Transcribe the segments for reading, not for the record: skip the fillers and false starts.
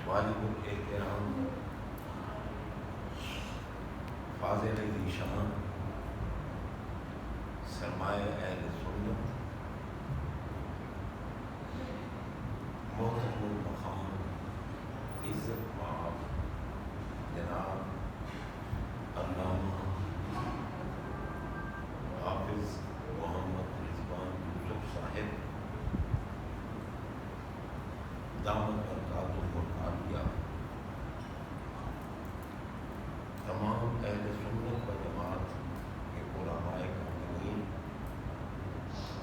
والد الاحترام فاضل ذیشان سرمایہ اہل سنت محترم المقام عزت مآب جناب علامہ حافظ محمد رضوان یوسف صاحب دامت برکاتہ العالیہ، تمام اہل سنت و جماعت کے علماء کاملین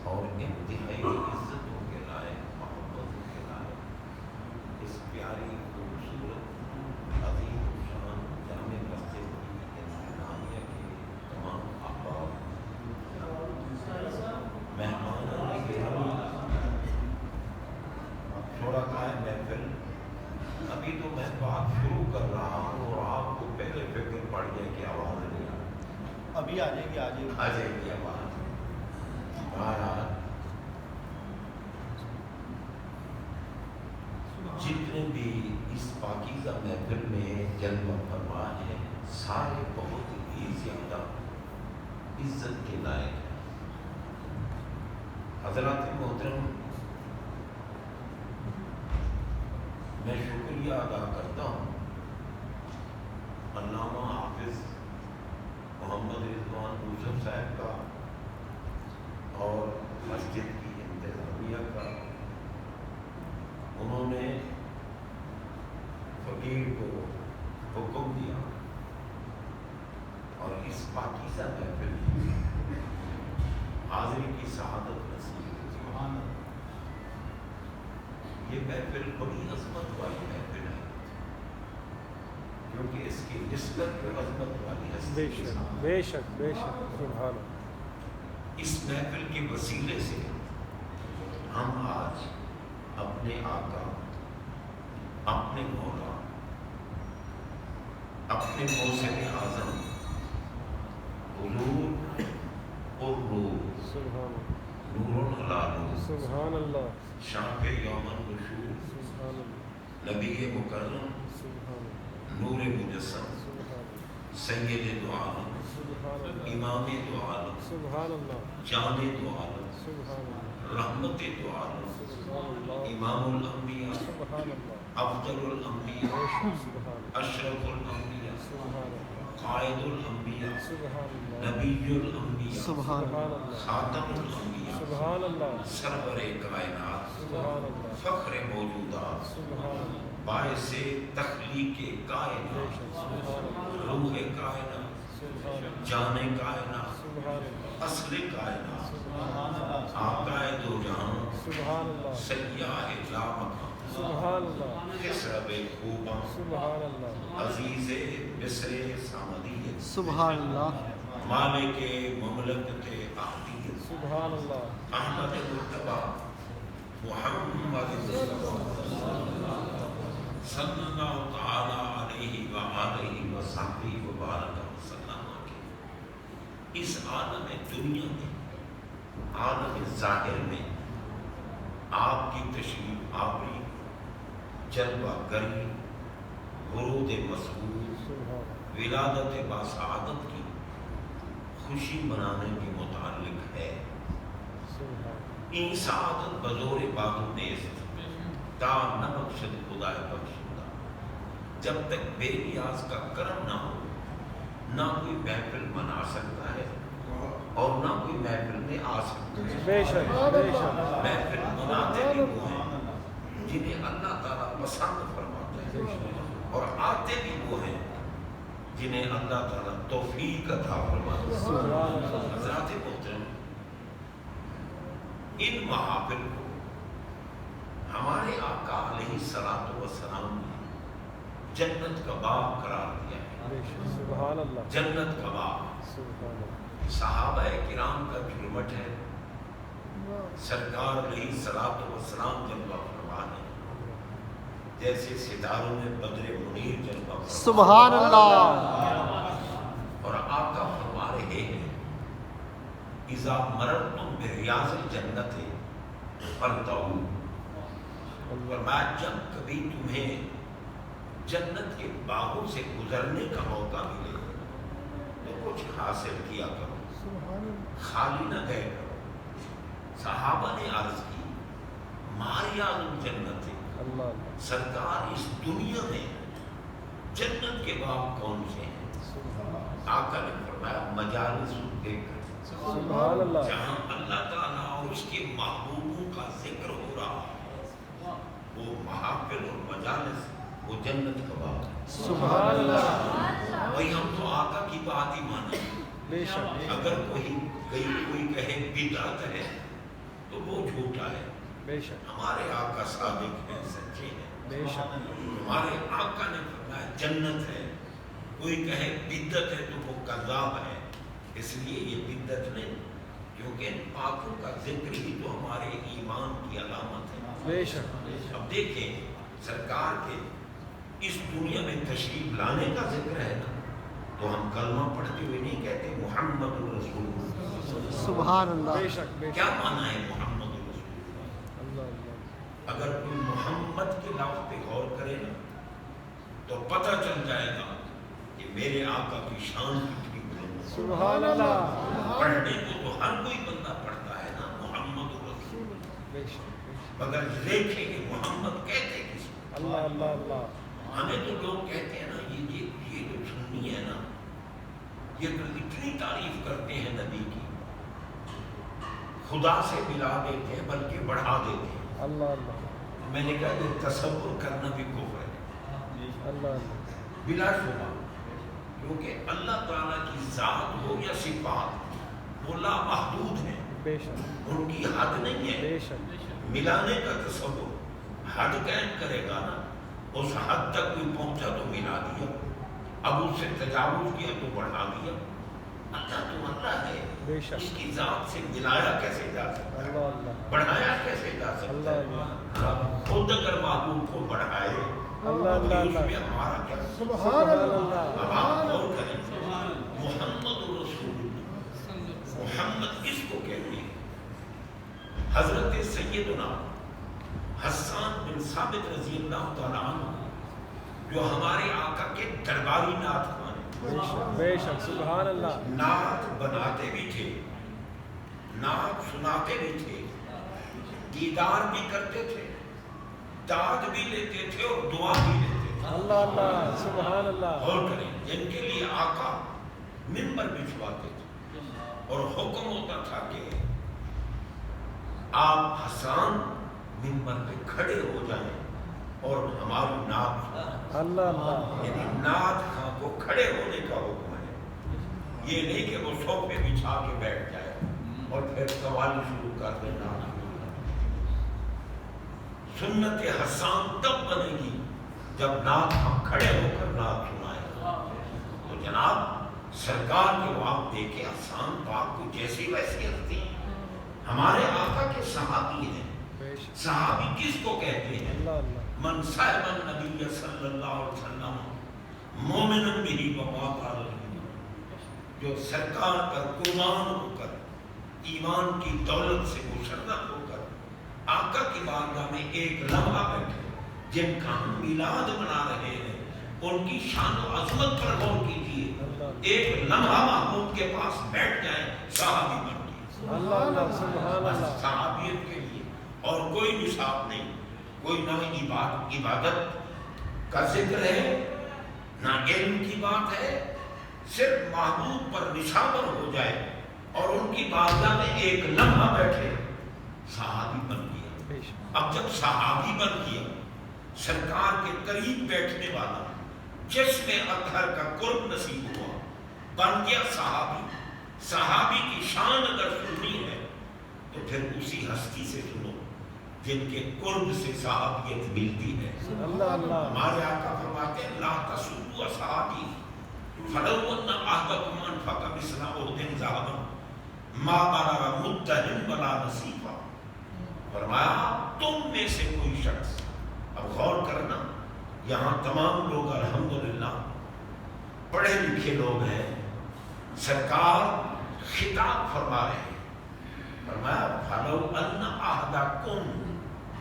اور انتہائی عزتوں کے لائق، محبتوں کے لائق اس پیاری خوبصورت عظیم الشان جامع مسجد کی انتظامیہ کے تمام احباب، مہمانان گرامی، شرکائے محفل، ابھی تو میں بات شروع کر رہا ہوں اور آپ کو پہلے فکر پڑ جائے کہ آواز نہیں آ رہی، ابھی آ جائے گی آ جائے گی آواز۔ بہرحال جتنے بھی اس پاکیزہ محفل میں جلوہ فرما ہیں سارے بہت ہی زیادہ عزت کے لائق ہیں۔ حضرات محترم، میں شکریہ ادا کرتا ہوں علامہ حافظ محمد رضوان یوسف صاحب کا اور مسجد کی انتظامیہ کا۔ انہوں نے فقیر کو حکم دیا اور اس پاکیزہ محفل میں حاضری کی سعادت نصیب ہوئی۔ یہ محفل بڑی عظمت والی محفل ہے کیونکہ اس کی نسبت جو عظمت والی ہستی کے ساتھ، بے شک بے شک، سبحان اللہ۔ اس محفل کے وسیلے سے ہم آج اپنے آقا، اپنے مولا، اپنے موصل اعظم حضور اور روح سبحان اللہ، نور العالم سبحان اللہ، شاف یوم النشور سبحان اللہ، نبی مکرم سبحان اللہ، نور مجسم سبحان اللہ، سید دو عالم سبحان اللہ، امام دو عالم سبحان اللہ، جان دو عالم سبحان اللہ، رحمت دو عالم سبحان اللہ، امام الانبیاء سبحان اللہ، افضل الانبیاء سبحان اللہ، اشرف الانبیاء سبحان اللہ، قائد الانبیاء سبحان اللہ، نبی الانبیاء سبحان اللہ، خاتم الانبیاء سبحان اللہ، سرور کائنات سبحان اللہ، فخر موجودات سبحان اللہ، باعث تخلیق کائنات سبحان اللہ، روح کائنات سبحان اللہ، جان کائنات سبحان اللہ، اصل کائنات سبحان اللہ، آقائے دو جہاں سبحان اللہ، سیاہ لا مکان سبحان اللہ، خسرب خوباں سبحان اللہ، عزیز مصر سامدیت سبحان اللہ، مالک مملکت احدیت سبحان اللہ، احمد مرتبہ محمد صلی اللہ تعالی علیہ وآلہ وصحبہ وبارک وسلم کے اس عالم دنیا میں، عالم ظاہر میں آپ کی تشریف آوری، جلوہ گری، ورود مسعود، ولادت باسعادت کی خوشی منانے کے متعلق ہے۔ این سعادت بزور بادو نیست تا نہ بخشد خدائے بخشندہ، جب تک بے نیاز کا کرم نہ ہو نہ کوئی محفل منا سکتا ہے اور نہ کوئی محفل میں آ سکتا ہے۔ بے شک بے شک، محفل مناتے بھی وہ ہیں جنہیں اللہ تعالیٰ پسند فرماتا ہے اور آتے بھی وہ ہیں جنہیں اللہ تعالیٰ توفیق عطا فرماتا ہے۔ سبحان اللہ، حضرات محترم، ان محافل کو ہمارے آقا علیہ الصلوۃ والسلام نے جنت کا باغ قرار دیا ہے۔ بے شک، سبحان اللہ، جنت کا باغ سبحان اللہ، صحابہ کرام کا جھرمٹ ہے، سرکار علیہ الصلوۃ والسلام جلوہ فرما ہے، جیسے ستاروں میں بدر منیر جلوہ فرما سبحان اللہ، اور آقا فرما رہے ہیں اذا مررتم بریاض الجنت فارتعوا، فرمایا جب کبھی تمہیں جنت کے باغوں سے گزرنے کا موقع ملے تو کچھ حاصل کیا کرو، خالی نہ گئے کرو۔ صحابہ نے عرض کی ماریاد الجنت، اللہ سرکار اس دنیا میں جنت کے باغ کون سے ہیں؟ آقا نے فرمایا مجالس الذکر، سبحان اللہ، جہاں اللہ تعالیٰ اور اس کے محبوبوں کا ذکر ہو رہا ہے، وہ محافل اور مجالس وہ جنت کا باغ ہے۔ سبحان اللہ، وہی ہم تو آقا کی بات ہی مانیں، بے شک، اگر کوئی کہے بدعت ہے تو وہ جھوٹا ہے۔ بے شک، ہمارے آقا صادق ہیں، سچے ہیں، بے شک، ہمارے آقا نے فرمایا جنت ہے، کوئی کہے بدعت ہے تو وہ کذاب ہے۔ اس لیے یہ بدعت نہیں، کیونکہ ان پاکوں کا ذکر ہی تو ہمارے ایمان کی علامت ہے۔ بے شک، اب دیکھیں سرکار کے اس دنیا میں تشریف لانے کا ذکر ہے نا، تو ہم کلمہ پڑھتے ہوئے نہیں کہتے محمد رسول اللہ۔ سبحان اللہ، بے شک، بے کیا شک، معنی ہے محمد رسول اللہ؟ اللہ اللہ، اگر کوئی محمد کے لفظ پہ غور کرے نا تو پتہ چل جائے گا کہ میرے آقا کی شان کتنی بلند ہے۔ سبحان اللہ، پڑھنے کو تو ہر کوئی بندہ پڑھتا ہے نا محمد رسول اللہ، بے شک، بے شک، مگر دیکھیں کہ محمد کہتے کس کو؟ اللہ اللہ اللہ، ہمیں تو لوگ کہتے ہیں نا یہ جو سنی ہے نا، یہ تو اتنی تعریف کرتے ہیں نبی کی، خدا سے ملا دیتے ہیں بلکہ بڑھا دیتے ہیں۔ اللہ اللہ، میں نے کہا یہ تصور کرنا بھی کفر ہے، اللہ اللہ، بلا شبہ، کیونکہ اللہ تعالیٰ کی ذات ہو یا صفات وہ لامحدود ہیں، بے شک، ان کی حد نہیں ہے۔ بے شک، ملانے کا تصور حد قائم کرے گا نا، اس حد تک کوئی پہنچا تو ملا دیا، اب اس سے تجاوز کیا تو بڑھا دیا۔ اللہ تو اللہ ہے، بے شک، اس کی ذات سے ملایا کیسے جا سکتا ہے، اللہ اللہ، بڑھایا کیسے جا سکتا اللہ ہے؟ اللہ، خود اگر محبوب کو بڑھائے اللہ اللہ تو اس میں اللہ، ہمارا کیا؟ سبحان اللہ، اب آپ غور کریں، محمد رسول اللہ، محمد کس کو کہتے ہیں؟ حضرت سیدنا حسان بن ثابت رضی اللہ تعالیٰ عنہ جو ہمارے آقا کے درباری نعت خوان ہیں، بے شک، بے شک، سبحان اللہ، نعت بناتے بھی تھے، نعت سناتے بھی تھے، دیدار بھی کرتے تھے، داد بھی لیتے تھے اور دعا بھی لیتے تھے۔ اللہ اللہ، سبحان اللہ، غور کریں، جن کے لیے آقا منبر بچھواتے تھے اور حکم ہوتا تھا کہ آپ حسان منبر پہ کھڑے ہو جائیں اور ہماری نعت سنائیں۔ اللہ اللہ، یعنی نعت خاں کو کھڑے ہونے کا حکم ہے، یہ نہیں کہ وہ صوفے بچھا کے بیٹھ جائے اور پھر قوالی شروع کر دے نعت شروع کر دے۔ سنت حسان تب بنے گی جب نعت خاں کھڑے ہو کر نعت سنائے۔ تو جناب سرکار کے وہاں دیکھے حسان پاک کو جیسی ویسی ہستی ہیں، ہمارے آقا کے صحابی ہیں۔ بے شک، صحابی کس کو کہتے ہیں؟ اللہ اللہ، من صاحب النبی صلی اللہ علیہ وسلم مومن بھی ومات علیہ، جو سرکار پر قربان ہو کر ایمان کی دولت سے مشرف ہو کر آقا کی بارگاہ میں ایک لمحہ بیٹھے، جن کا ہم میلاد منا رہے ہیں، ان کی شان و عظمت پر غور کیجیے، ایک لمحہ محبوب کے پاس بیٹھ جائیں، صحابی بن گئے۔ اللہ اللہ، سبحان اللہ، صحابیت کے لیے اور کوئی نصاب نہیں، کوئی نہ عبادت کا ذکر ہے نہ علم کی بات ہے، صرف محبوب پر نشاور ہو جائے اور ان کی بارگاہ میں ایک لمحہ بیٹھے، صحابی بن گیا۔ بے شک، اب جب صحابی بن گیا، سرکار کے قریب بیٹھنے والا جس میں اطہر کا قرب نصیب ہوا بن گیا صحابی۔ صحابی کی شان اگر سننی ہے تو پھر اسی ہستی سے سنو جن کے قرب سے صحابیت ملتی ہے۔ اللہ اللہ، ہمارے آقا فرماتے ہیں لا تسبوا اصحابی فلو ان احدکم انفق مثل احد ذهبا ما بلغ مدهم ولا نصیبا۔ فرمایا تم میں سے کوئی شخص، اب غور کرنا، یہاں تمام لوگ الحمدللہ پڑھے لکھے لوگ ہیں، سرکار خطاب فرما رہے ہیں، فرمایا فلو ان احدکم،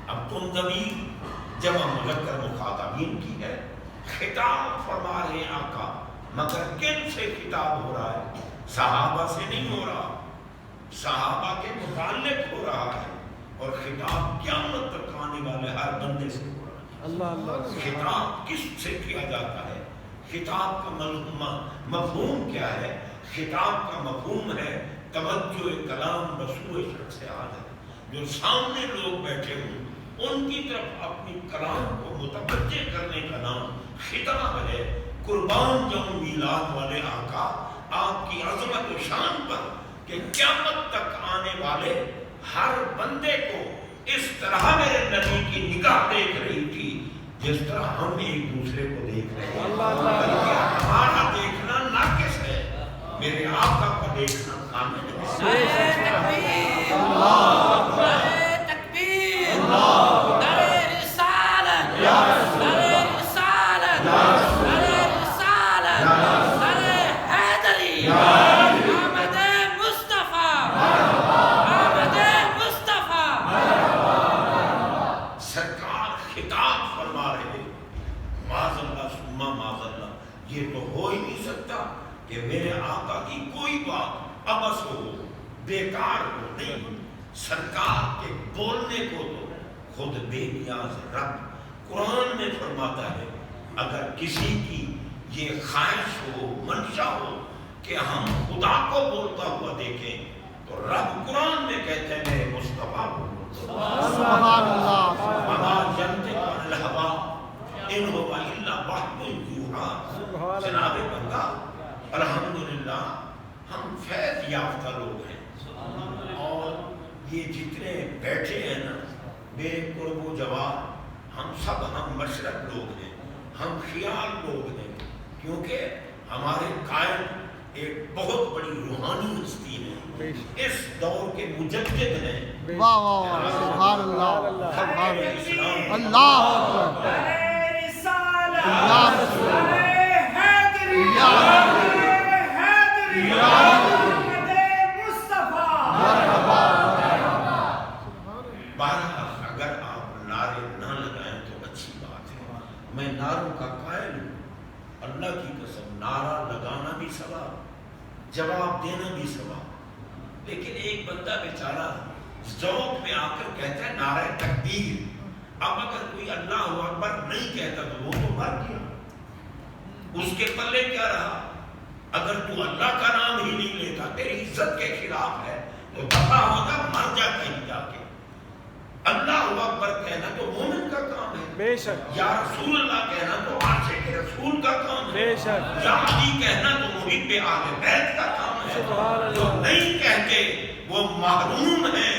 اب تم ضمیر جمع مذکر مخاطبین کی ہے، مگر کن سے خطاب ہو رہا ہے؟ صحابہ سے نہیں ہو رہا، صحابہ کے متعلق ہو رہا ہے، اور خطاب قیامت تک آنے والے ہر بندے سے ہو رہا ہے۔ اللہ اللہ خطاب کس سے کیا جاتا ہے؟ خطاب کا مفہوم کیا ہے؟ خطاب کا مفہوم ہے توجہ کلام رسول شخص آد ہے، جو سامنے لوگ بیٹھے ہوں ان کی طرف اپنی کلام کو متوجہ کرنے کا نام خطاب ہے۔ قربان جاؤں میلاد والے آقا آپ کی عظمت و شان پر کہ قیامت تک آنے والے ہر بندے کو اس طرح میرے نبی کی نگاہ دیکھ رہی تھی جس طرح ہم ایک دوسرے کو دیکھ رہے ہیں۔ بلکہ ہمارا دیکھنا ناقص ہے، میرے آقا کا دیکھنا کامل ہے۔ یہ تو ہو ہی نہیں سکتا کہ میرے آقا کی کوئی بات عبث ہو، بیکار ہو، نہیں، سرکار کے بولنے کو تو خود بے نیاز رب قرآن میں فرماتا ہے اگر کسی کی یہ خواہش ہو، منشا ہو کہ ہم خدا کو بولتا ہوا دیکھیں تو رب قرآن میں کہتے ہیں میرے مصطفیٰ کو سبحان اللہ وما ينطق عن الهوى ان هو الا وحی یوحی۔ جناب بندہ الحمدللہ ہم فیض یافتہ لوگ ہیں، اور یہ جتنے بیٹھے ہیں نا میرے قرب و جوار، ہم سب ہم مشرق لوگ ہیں، ہم خیال لوگ ہیں، کیونکہ ہمارے قائد ایک بہت بڑی روحانی ہستی ہے، اس دور کے مجدد ہیں۔ واہ واہ واہ سبحان اللہ سبحان اللہ اللہ اکبر یا رسول اللہ یا بہرحال اگر آپ نعرے نہ لگائیں تو اچھی بات ہے، میں نعروں کا قائل ہوں، اللہ کی قسم نعرہ لگانا بھی ثواب، جواب دینا بھی ثواب، لیکن ایک بندہ بیچارہ ذوق میں آ کر کہتا ہے نعرہ تکبیر، اب اگر کوئی اللہ اکبر نہیں کہتا تو وہ تو مر گیا، اس کے پلے کیا رہا؟ اگر تو اللہ کا نام ہی نہیں لیتا، تیری عزت کے خلاف ہے تو دفع ہوگا، مر جا کہیں جا کے۔ اللہ اکبر کہنا تو مومن کا کام ہے، بے شک، یا رسول اللہ کہنا تو عاشق رسول کا کام ہے، بے شک، یا علی کہنا تو محب اہل بیت کا کام ہے۔ سبحان اللہ۔ جو نہیں کہتے وہ محروم ہیں،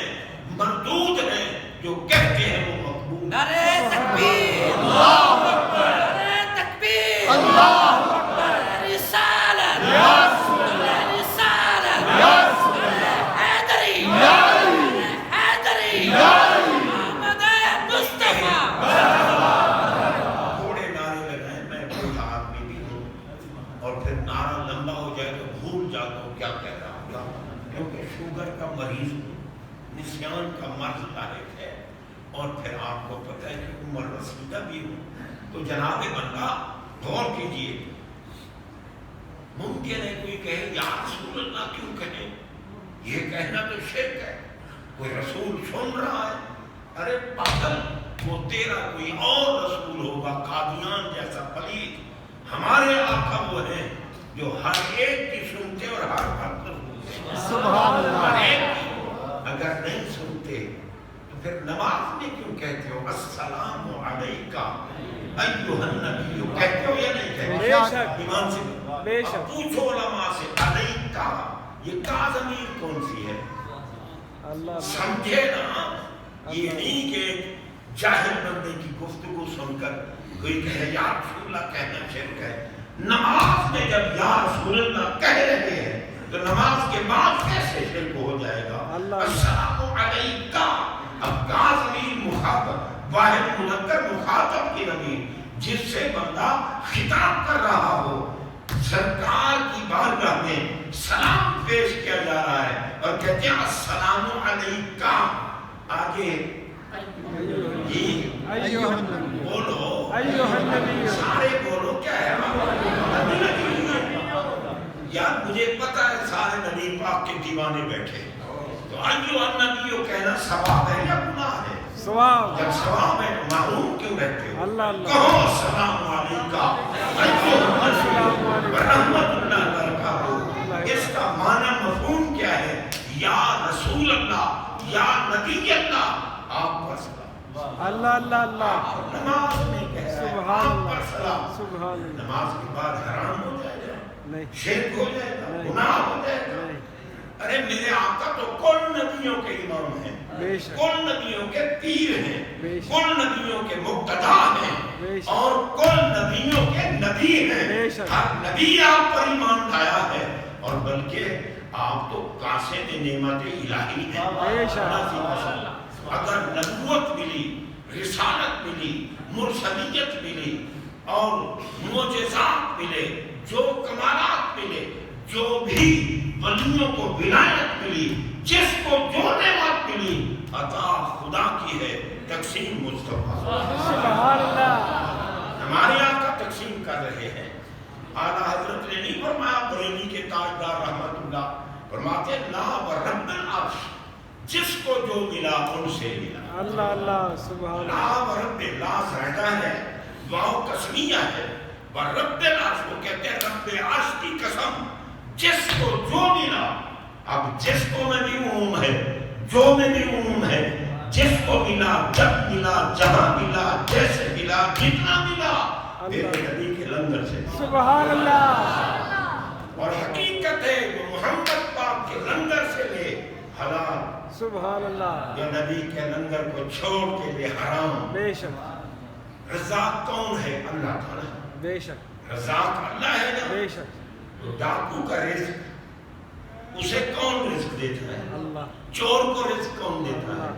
مردود ہیں، جو کہتے ہیں وہ مقبول۔ نعرہ تکبیر، اللہ اکبر، نعرہ تکبیر، اللہ اکبر، رسالت، یا رسول اللہ رسالت، یا رسول اللہ، حیدری، یا حیدری، یا محمد مصطفیٰ۔ تھوڑے نعرے لگائیں، میں بوڑھا آدمی بھی ہوں، اور پھر نعرہ لمبا ہو جائے تو بھول جاتا ہوں کیا کہہ رہا ہوں، کیونکہ شوگر کا مریض ہوں، نسیان کا مرض لاحق ہے، اور پھر آپ کو پتہ ہے کہ عمر رسیدہ بھی ہوں، تو جناب بندہ غور کیجئے، ممکن ہے کوئی کہے یا رسول اللہ کیوں کہے، یہ کہنا تو شرک ہے، کوئی رسول سن رہا ہے، ارے پاگل، وہ تیرا کوئی اور رسول ہوگا، قادیان جیسا پلید، ہمارے آقا وہ ہیں جو ہر ایک کی سنتے اور ہر وقت سنتے، سبحان اللہ۔ ہر ایک کی، اگر نہیں سنتے تو پھر نماز میں کیوں کہتے ہو السلام علیکہ ایھا النبی، کہتے ہو یا نہیں کہتے؟ بے شک، ایمان سے بے شک، پوچھو علماء سے علیکہ، یہ کا ضمیر کون سی ہے؟ اللہ سمجھے نا، یہ نہیں کہ جاہل بندے کی گفتگو سن کر کوئی کہے یا رسول اللہ کہنا شرک ہے۔ نماز میں جب یا رسول اللہ کہہ رہے ہیں تو نماز کے بعد کیسے شرک ہو جائے گا؟ السلام علیکہ، اب کا ضمیر مخاطب، واحد منکر مخاطب کی ضمیر، جس سے بندہ خطاب کر رہا ہو، سرکار کی بارگاہ میں سلام پیش کیا جا رہا ہے اور کہتے ہیں السلام علیکہ، آگے ایھا النبی بولو، ایھا النبی، سارے بولو، کیا ہے یار مجھے پتا ہے سارے نبی پاک کے دیوانے بیٹھے، تو ایو النبیو کہنا ثواب ہے یا گناہ ہے؟ ثواب. جب ثواب ہے تو محروم کیوں رہتے ہو؟ اللہ اللہ. کہو السلام علیکم ورحمۃ اللہ وبرکاتہ. اس کا معنی مفہوم کیا ہے؟ یا رسول اللہ، یا نبی اللہ، آپ پر سلام. اللہ اللہ اللہ. نماز میں کہہ رہا ہے سبحان آپ پر اللہ. سلام. سبحان اللہ. نماز کے بعد حرام ہو جائے گا، نہیں شرک ہو جائے گا، نہیں. گناہ ہو جائے گا. نہیں. ارے میرے آقا تو کل نبیوں کے امام ہیں، بے شک. کل نبیوں کے پیر ہیں، بے شک. کل نبیوں کے مقتدا بے ہیں، شک. اور کل نبیوں کے نبی ہیں. بے شک. ہر نبی آپ پر ایمان لایا ہے، اور بلکہ آپ تو قاسم نعمت الہی ہیں. بے شک. اللہ کی قسم، اگر نبوت ملی، رسالت ملی، مرسلیت ملی، اور معجزات ملے، جو کمالات ملے، جو بھی ولیوں کو ولایت ملی، جس کو جو نعمت ملی، عطا خدا کی ہے، تقسیم مصطفیٰ. سبحان اللہ. ہمارے آقا تقسیم کر رہے ہیں. اعلیٰ حضرت نے نہیں فرمایا، بریلی کے تاجدار رحمت اللہ فرماتے لا و رب العرش، جس کو جو ملا ان سے ملا. اللہ اللہ. سبحان لا اللہ. و رب، لا زائدہ ہے، واو قسمیہ ہے، و رب العرش کو کہتے ہیں رب عرش کی قسم، جس کو جو ملا. اب جس کو میں بھی عموم ہے، جو میں بھی عموم ہے، جس کو ملا، جب ملا، جہاں ملا، جیسے ملا، جتنا ملا، میرے نبی کے لنگر سے. سبحان اللہ. اور حقیقت ہے وہ محمد پاک کے لنگر سے لے حلال، سبحان اللہ. یا نبی کے لنگر کو چھوڑ کے لے حرام. بے شک. رزاق کون ہے؟ اللہ تعالیٰ. بے شک. رزاق اللہ ہے نا. بے شک. تو ڈاکو کا رزق اسے کون رزق دیتا ہے؟ اللہ. چور کو رزق کون دیتا ہے؟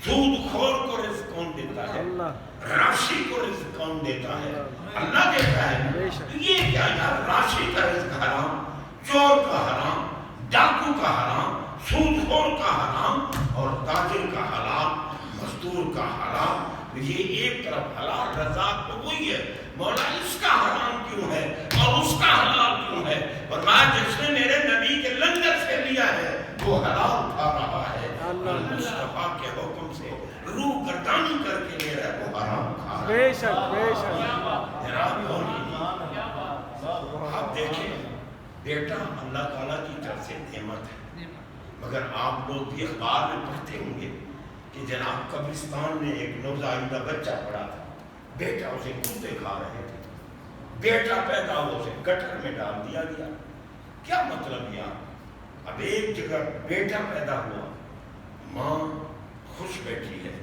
سود خور کو رزق کون دیتا ہے؟ اللہ. راشی کو رزق کون دیتا ہے؟ اللہ دیتا ہے. بے شک. یہ کیا یار، راشی کا رزق حرام، چور کا حرام، ڈاکو کا حرام، سود خور کا حرام، اور تاجر کا حلال، مزدور کا حرام. یہ ایک طرف حلال، رزاق تو وہی ہے. مولا اس کا حرام کیوں ہے اور اس کا حلال کیوں ہے؟ فرمایا جس نے میرے نبی کے لنگر سے لیا ہے وہ حلال کھا رہا ہے، اور مصطفیٰ کے حکم سے روح گردانی کر کے لے رہا ہے وہ حرام کھا رہا ہے. بے شک. بے شک. حرام ہوگی. آپ دیکھیں، بیٹا اللہ تعالیٰ کی طرف سے نعمت ہے، مگر آپ لوگ بھی اخبار میں پڑھتے ہوں گے کہ جناب قبرستان میں ایک نوزائیدہ بچہ پڑا تھا، بیٹا اسے کتے کھا رہے تھے، بیٹا پیدا ہوا اسے گٹر میں ڈال دیا گیا. کیا مطلب یار؟ اب ایک جگہ بیٹا پیدا ہوا، ماں خوش بیٹھی ہے،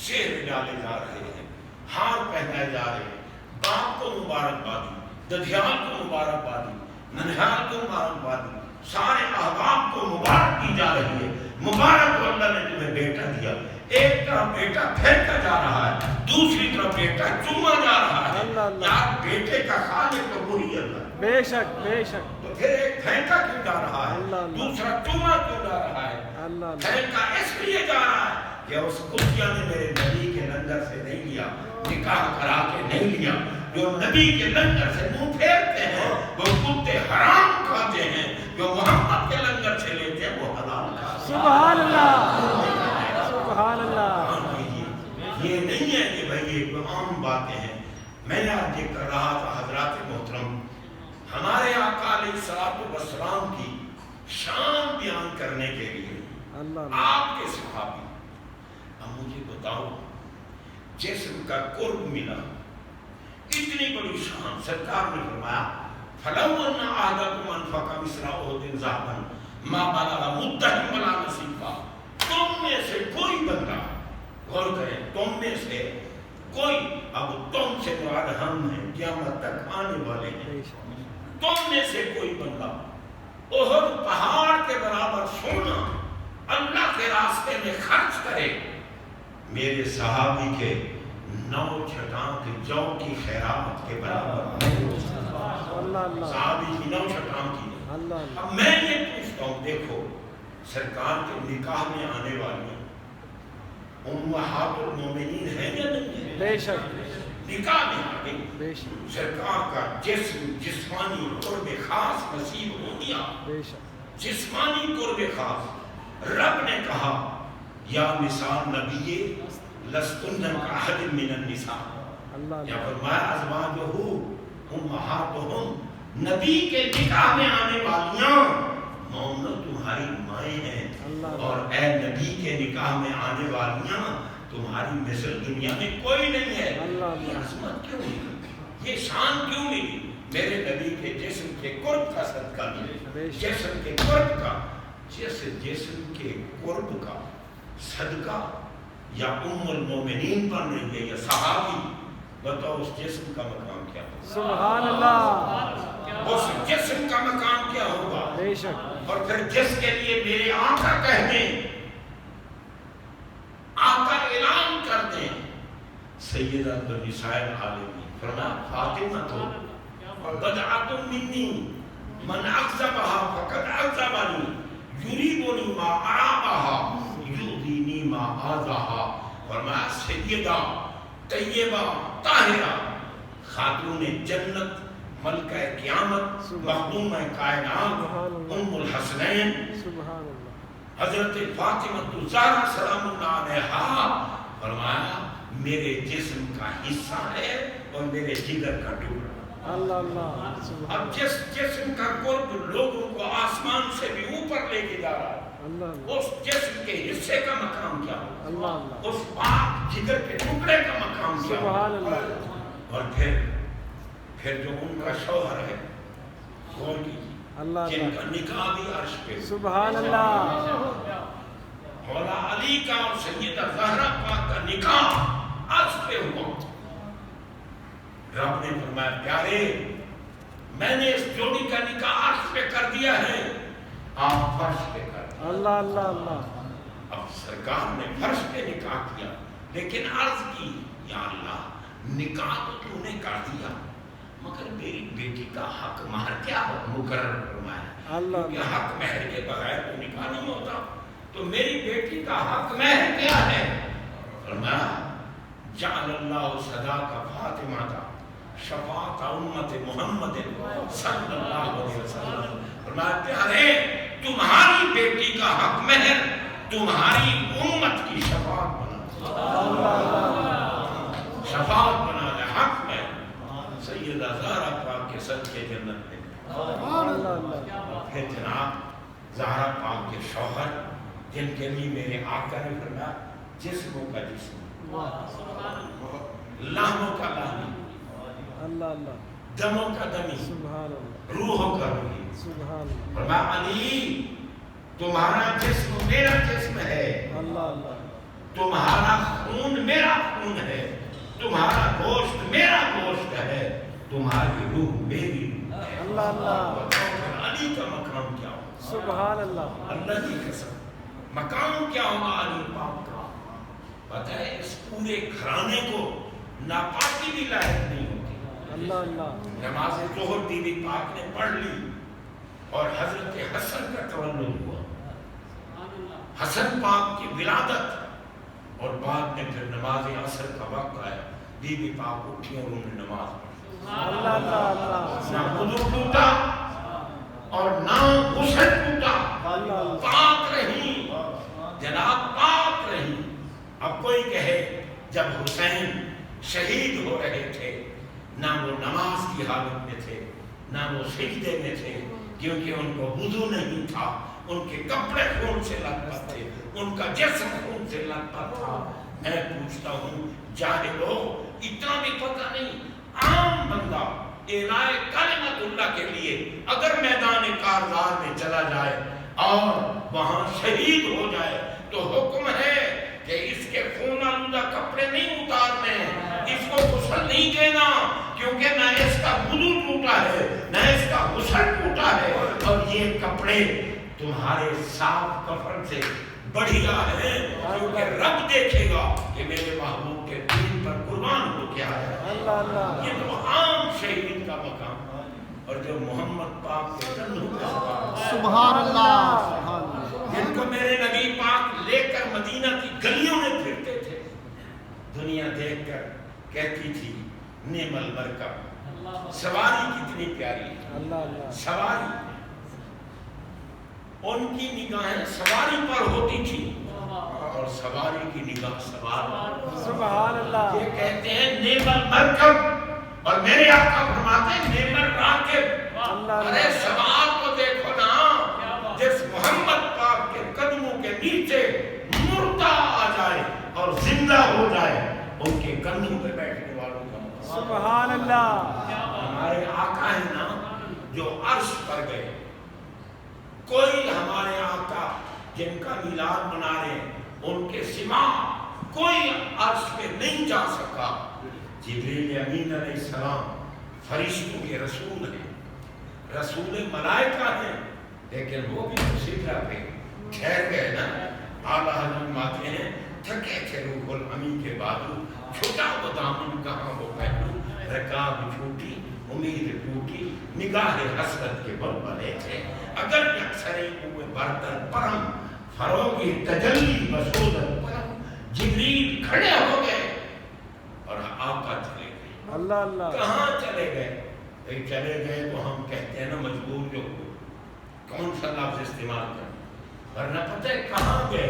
شیر ڈالے جا رہے ہیں، ہار پہنائے جا رہے ہیں، باپ کو مبارکبادی، ددھیال کو مبارکبادی، ننہال کو مبارکبادی، سارے احباب کو مبارک کی جا رہی ہے. مبارک ہو اللہ نے تمہیں بیٹا دیا. ایک طرف بیٹا پھینکا جا رہا ہے، دوسری طرف بیٹا چوما جا رہا ہے. یار بیٹے کا خالق تو وہی اللہ ہے. بے شک. بے شک. تو پھر ایک پھینکا کیوں جا رہا ہے، دوسرا چوما کیوں جا رہا ہے؟ اللہ. پھینکا اس لیے جا رہا ہے کہ اس کتیا نے میرے نبی کے لنگر سے نہیں لیا، نکاح کرا کے نہیں لیا. جو نبی کے لنگر سے منہ پھیرتے ہیں وہ کتے حرام کھاتے ہیں، جو محمد کے لنگر سے لیتے ہیں وہ حلال کھاتے ہیں. سبحان اللہ. سبحان اللہ. یہ نہیں ہے کہ بھائی یہ عام باتیں ہیں. میں آج یہ کر رہا تھا حضرات محترم، ہمارے آقا علیہ الصلوۃ والسلام کی شان بیان کرنے کے لیے اللہ. آپ کے صحابی. اب مجھے بتاؤ، جسم کا قرب ملا، اتنی بڑی شان. سرکار نے فرمایا فَلَوْ أَنَّ أَحَدَكُمْ أَنفَقَ مِثْلَ أُحُدٍ ذَهَبًا مَا بَلَغَ مُدَّهُ وَلَا نَصِيبَهُ. تم میں سے کوئی بندہ، غور کریں، تم میں سے کوئی، اب تم سے مراد ہم ہیں، قیامت تک آنے والے ہیں، تم میں سے کوئی بندہ احد پہاڑ کے برابر سونا اللہ کے راستے میں خرچ کرے، میرے صحابی کے 9 چھٹان جو کی خیرات کے برابر. صحابی کی 9 چھٹان کی. اب میں یہ پوچھتا ہوں، دیکھو سرکار کے نکاح میں آنے والی امہات المومنین ہیں یا نہیں ہیں؟ بے شک. نکاح میں آ گئی. بے شک سرکار کا جسم جسمانی قرب خاص نصیب ہو گیا، بے شک جسمانی قرب خاص۔ رب نے کہا یا نساء نبی لستن کاحد من النساء، اللہ یا اللہ فرمایا ازواجہ امہاتہم، نبی کے نکاح میں آنے والیاں مومنو تمہاری مائیں ہیں، اللہ اور اے نبی کے نکاح میں آنے والیاں تمہاری مثل دنیا میں کوئی نہیں ہے۔ اللہ یہ اللہ عظمت کیوں ملی، یہ شان کیوں ملی؟ میرے نبی کے جسم کے قرب کا صدقہ ملی، جسم کے قرب کا، جس جسم کے قرب کا صدقہ یا ام المومنین بن رہی ہے یا صحابی، بتاؤ اس جسم کا مقام کیا ہوگا؟ سبحان اللہ اس جسم کا مقام کیا ہوگا؟ بے شک اور پھر جس کے لیے میرے آقا کہہ دیں، آقا اعلان کر دیں، سیدہ النساء العالمین، فرمایا فاطمہ تو بدعۃ منی من اکذبها فقد اکذبنی یریبنی ما اعابها یؤذینی ما آذاها۔ فرمایا سیدہ طیبہ طاہرہ خاتون جنت ملکہ قیامت مخدومہ کائنات ام الحسنین سبحان اللہ حضرت فاطمہ الزہرا سلام اللہ علیہا، فرمایا میرے جسم کا حصہ ہے اور میرے جگر کا ٹکڑا۔ اللہ اللہ سبحان اب جس جسم کا قرب لوگوں کو آسمان سے بھی اوپر لے کے جا رہا ہے، اللہ اس جسم کے حصے کا مقام کیا ہوگا؟ اللہ اللہ اس پاک جگر کے ٹکڑے کا مقام کیا سبحان ہوگا؟ اللہ اور پھر جو ان کا شوہر ہے، غور کیجیے، اللہ جن اللہ کا نکاح بھی عرش پہ، سبحان اللہ مولا علی کا اور سیدہ زہرا پاک کا نکاح عرش پہ ہوا۔ رب نے فرمایا پیارے میں نے اس جوڑی کا نکاح عرش پہ کر دیا ہے، آپ فرش پہ کر دیا۔ اللہ اللہ اللہ اب سرکار نے فرش پہ نکاح کیا، لیکن عرض کی یا اللہ نکاح تو نے کر دیا، مگر میری بیٹی کا حق مہر کیا مقرر فرمایا؟ اللہ کیونکہ حق مہر کے بغیر تو نکاح نہیں ہوتا، تو میری بیٹی کا حق مہر کیا ہے؟ فرمایا جعل اللہ صداق فاطمہ کا شفاعت امت محمد صلی اللہ علیہ وسلم۔ فرمایا پیارے تمہاری بیٹی کا حق مہر تمہاری امت کی شفاعت بنا دے، شفاعت بنا دے، حق مہر سیدہ زہرا پاک کے صدقے جنت میں۔ اللہ اللہ پھر جناب زہرا پاک کے شوہر جن کے لیے میرے آقا نے فرمایا جسموں کا جسم، لہموں کا لہمی، اللہ اللہ دموں کا دمی، سبحان اللہ روحوں کا روحی۔ سبحان اللہ فرمایا علی تمہارا جسم میرا جسم ہے، اللہ اللہ تمہارا خون میرا خون ہے، تمہارا گوشت میرا گوشت ہے، تمہاری روح میری روح ہے۔ اللہ اللہ علی کا مقام کیا ہوگا؟ سبحان اللہ اللہ کی قسم مقام کیا ہوگا علی پاک کا؟ پتہ ہے اس پورے گھرانے کو ناپاکی بھی لاحق نہیں ہوتی۔ اللہ اللہ نماز ظہر بی بی پاک نے پڑھ لی اور حضرت حسن کا تولد ہوا، حسن پاک کی ولادت، اور بعد میں پھر نماز عصر کا وقت آیا، بی بی پاک اٹھی اور انہوں نے نماز پڑھی، اللہ اللہ اللہ نہ وضو ٹوٹا اور نہ غسل ٹوٹا، اللہ پاک رہی جناب، پاک رہی۔ اب کوئی کہے جب حسین شہید ہو رہے تھے نہ وہ نماز کی حالت میں تھے نہ وہ سجدے میں تھے، کیونکہ ان کو وضو نہیں تھا، ان کے کپڑے خون سے لت پت تھے، ان کا جسم خون سے لت پت تھا۔ میں پوچھتا ہوں جاہلو اتنا بھی پتہ نہیں، عام بندہ اعلاء کلمت اللہ کے لیے اگر میدان کارزار میں چلا جائے اور وہاں شہید ہو جائے تو حکم ہے کہ اس کے خون آلودہ کپڑے نہیں اتارنے، اس کو غسل نہیں دینا، کیونکہ نہ اس کا وضو ٹوٹا ہے نہ اس کا غسل ٹوٹا ہے، اور یہ کپڑے تمہارے صاف کفن سے بڑھیا ہے، کیونکہ رب دیکھے گا کہ میرے محبوب کے دین پر قربان ہو کیا ہے۔ اللہ اللہ یہ تو عام شہید کا مقام، اور جو محمد پاک کے جنوں کا سبحان اللہ سبحان اللہ جن کو میرے نبی پاک لے کر مدینہ کی گلیوں میں پھرتے تھے، دنیا دیکھ کر کہتی تھی نعم المرکب، سواری کتنی پیاری ہے، اللہ اللہ سواری، ان کی نگاہیں سواری پر ہوتی تھی اور سواری کی نگاہ سوار پر۔ سبحان اللہ یہ کہتے ہیں نعم المرکب، اور میرے آقا فرماتے ہیں نعم الراکب۔ اللہ ارے سوار کو دیکھو نا، جس محمد پاک کے قدموں کے نیچے مردہ آ جائے اور زندہ ہو جائے، ان کے کندھوں پہ بیٹھنے والوں کا مقام۔ سبحان اللہ ہمارے آقا ہیں نا جو عرش پر گئے، کوئی ہمارے آقا جن کا میلاد منا رہے ہیں ان کے سوا کوئی عرش پہ نہیں جا سکا۔ جبریل امین علیہ السلام فرشتوں کے رسول ہیں، رسول ملائکہ ہیں، لیکن وہ بھی تو سدرہ پہ ٹھہر گئے نا۔ اعلیٰ حضرت فرماتے ہیں تھکے تھے روح الامین کے بازو، چھوٹا وہ دامن کہاں وہ پہلو، رکاب چھوٹی امید ٹوٹی، نگاہ حسرت کے بلبلے تھے، اگر اکثریں ہوئے برتن پرم، فروغی تجلی بسودت پرم۔ جبریل کھڑے ہو گئے اور آقا چلے گئے۔ اللہ اللہ کہاں چلے گئے؟ چلے گئے تو ہم کہتے ہیں نا مجبور جو کون سا لفظ استعمال کریں، ورنہ پتہ ہے کہاں گئے؟